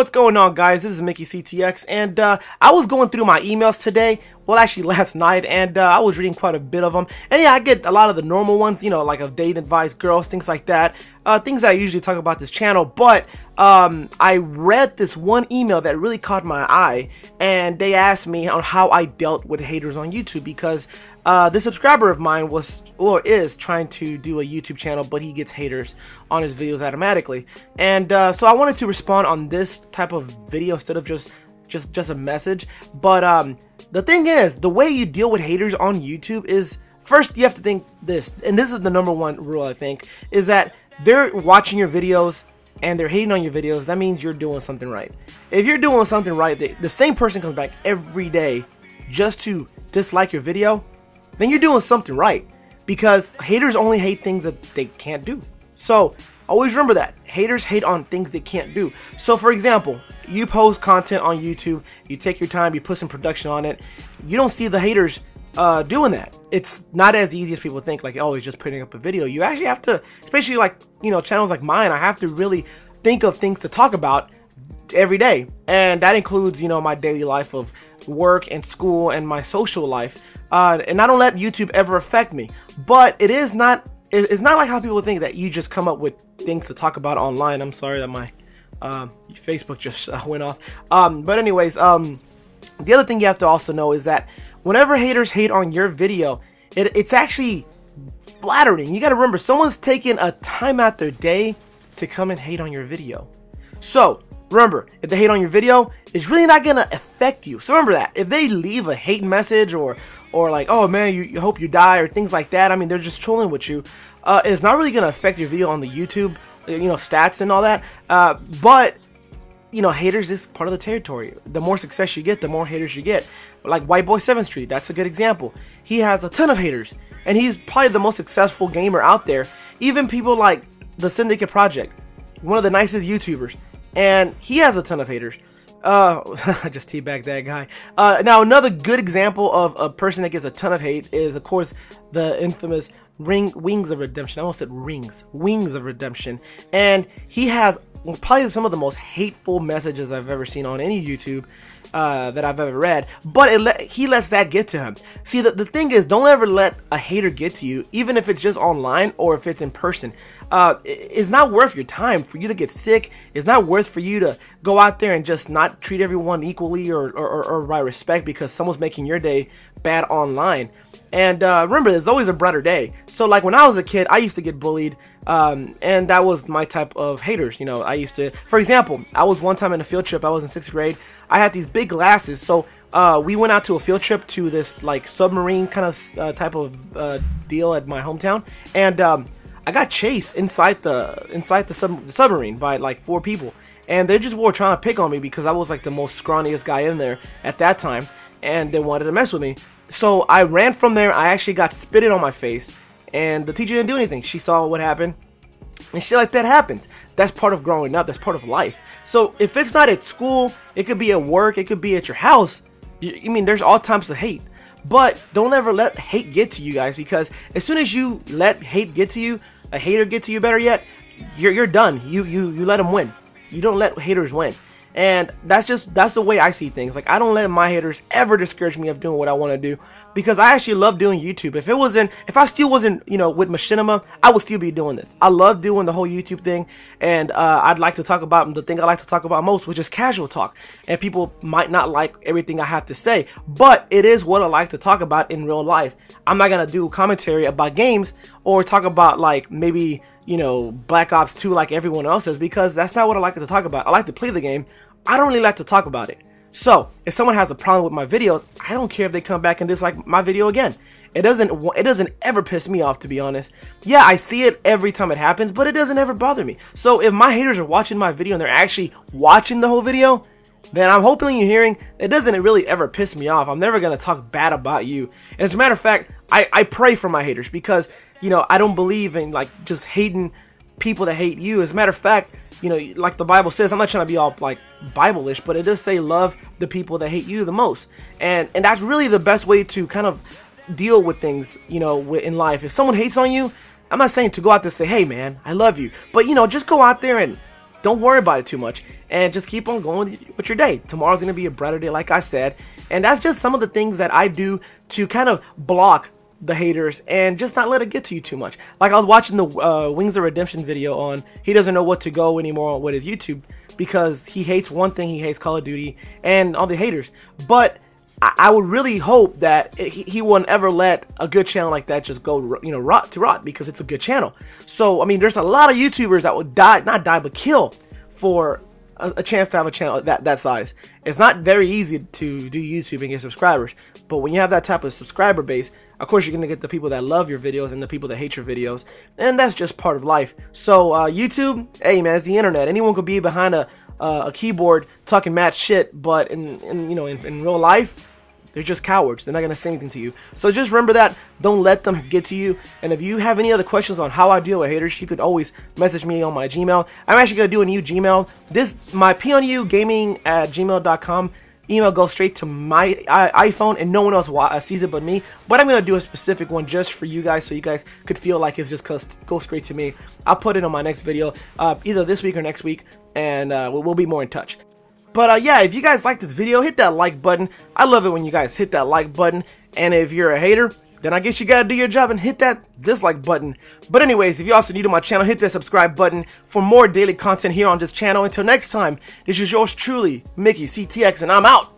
what's going on, guys? This is Mickeyctx, and I was going through my emails today, well actually last night, and I was reading quite a bit of them. And yeah, I get a lot of the normal ones, you know, like of dating advice, girls, things like that, things that I usually talk about this channel. But I read this one email that really caught my eye, and they asked me on how I dealt with haters on YouTube, because the subscriber of mine is trying to do a YouTube channel, but he gets haters on his videos automatically. And so I wanted to respond on this type of video instead of just a message. But the thing is, the way you deal with haters on YouTube is, first you have to think this, and this is the #1 rule, I think, is that they're watching your videos and they're hating on your videos. That means you're doing something right. If you're doing something right, the same person comes back every day just to dislike your video, then you're doing something right, because haters only hate things that they can't do. So always remember that haters hate on things they can't do. So for example, you post content on YouTube, you take your time, you put some production on it, you don't see the haters doing that. It's not as easy as people think, like, oh, he's just putting up a video. You actually have to, especially like, you know, channels like mine, I have to really think of things to talk about every day, and that includes, you know, my daily life of work and school and my social life, and I don't let YouTube ever affect me. But it's not like how people think that you just come up with things to talk about online. I'm sorry that my Facebook just went off. But anyways, the other thing you have to also know is that whenever haters hate on your video, it's actually flattering. You got to remember, someone's taking a time out their day to come and hate on your video. So remember, if they hate on your video, it's really not gonna affect you. So remember that. If they leave a hate message or like, oh man, you hope you die, or things like that, I mean, they're just trolling with you. It's not really gonna affect your video on the YouTube, you know, stats and all that. But you know, haters is part of the territory. The more success you get, the more haters you get. Like White Boy 7th Street, that's a good example. He has a ton of haters, and he's probably the most successful gamer out there. Even people like the Syndicate Project, one of the nicest YouTubers, and he has a ton of haters. I just teabagged that guy. Now another good example of a person that gets a ton of hate is, of course, the infamous Wings of Redemption. I almost said Rings. Wings of Redemption. And he has probably some of the most hateful messages I've ever seen on any YouTube that I've ever read, but he lets that get to him. See, the thing is, don't ever let a hater get to you, even if it's just online or if it's in person. It's not worth your time for you to get sick. It's not worth for you to go out there and just not treat everyone equally or by respect because someone's making your day bad online. And remember, there's always a brighter day. So like when I was a kid, I used to get bullied, and that was my type of haters. You know, I used to, for example, I was one time in a field trip. I was in 6th grade. I had these big glasses, so we went out to a field trip to this like submarine kind of type of deal at my hometown, and I got chased inside the submarine by like 4 people, and they just were trying to pick on me because I was like the most scrawniest guy in there at that time, and they wanted to mess with me. So I ran from there. I actually got spitted on my face, and the teacher didn't do anything. She saw what happened, and shit like that happens. That's part of growing up. That's part of life. So if it's not at school, it could be at work, it could be at your house. I mean, there's all types of hate. But don't ever let hate get to you, guys, because as soon as you let hate get to you, a hater get to you, better yet, you're done. You let them win. You don't let haters win. And that's the way I see things. Like, I don't let my haters ever discourage me of doing what I want to do, because I actually love doing YouTube. If I still wasn't, you know, with machinima, I would still be doing this. I love doing the whole YouTube thing, and I'd like to talk about the thing I like to talk about most, which is casual talk. And people might not like everything I have to say, but it is what I like to talk about in real life. I'm not gonna do commentary about games or talk about like maybe, you know, Black Ops 2 like everyone else is, because that's not what I like to talk about. I like to play the game. I don't really like to talk about it. So if someone has a problem with my videos, I don't care if they come back and dislike my video again. It doesn't ever piss me off, to be honest. Yeah, I see it every time it happens, but it doesn't ever bother me. So if my haters are watching my video and they're actually watching the whole video, then I'm hoping you're hearing it doesn't really ever piss me off. I'm never going to talk bad about you. And as a matter of fact, I pray for my haters, because, you know, I don't believe in like just hating people that hate you. As a matter of fact, you know, like the Bible says, I'm not trying to be all like Bible-ish, but it does say love the people that hate you the most. And that's really the best way to kind of deal with things, you know, in life. If someone hates on you, I'm not saying to go out there and say, hey man, I love you. But, you know, just go out there and don't worry about it too much and just keep on going with your day. Tomorrow's going to be a brighter day, like I said. And that's just some of the things that I do to kind of block the haters and just not let it get to you too much. Like I was watching the Wings of Redemption video on he doesn't know what to go anymore with his YouTube because he hates one thing. He hates Call of Duty and all the haters. But I would really hope that he wouldn't ever let a good channel like that just go, you know, rot because it's a good channel. So I mean, there's a lot of YouTubers that would not die but kill for a chance to have a channel that size. It's not very easy to do YouTube and get subscribers, but when you have that type of subscriber base, of course you're gonna get the people that love your videos and the people that hate your videos, and that's just part of life. So YouTube, hey man, it's the internet. Anyone could be behind a keyboard talking mad shit, but in real life, they're just cowards. They're not going to say anything to you. So just remember that. Don't let them get to you. And if you have any other questions on how I deal with haters, you could always message me on my Gmail. I'm actually going to do a new Gmail. My PONUgaming@gmail.com email goes straight to my iPhone, and no one else sees it but me. But I'm going to do a specific one just for you guys, so you guys could feel like it's just go straight to me. I'll put it on my next video, either this week or next week, and we'll be more in touch. But yeah, if you guys like this video, hit that like button. I love it when you guys hit that like button. And if you're a hater, then I guess you gotta do your job and hit that dislike button. But anyways, if you're also new to my channel, hit that subscribe button for more daily content here on this channel. Until next time, this is yours truly, Mickeyctx, and I'm out.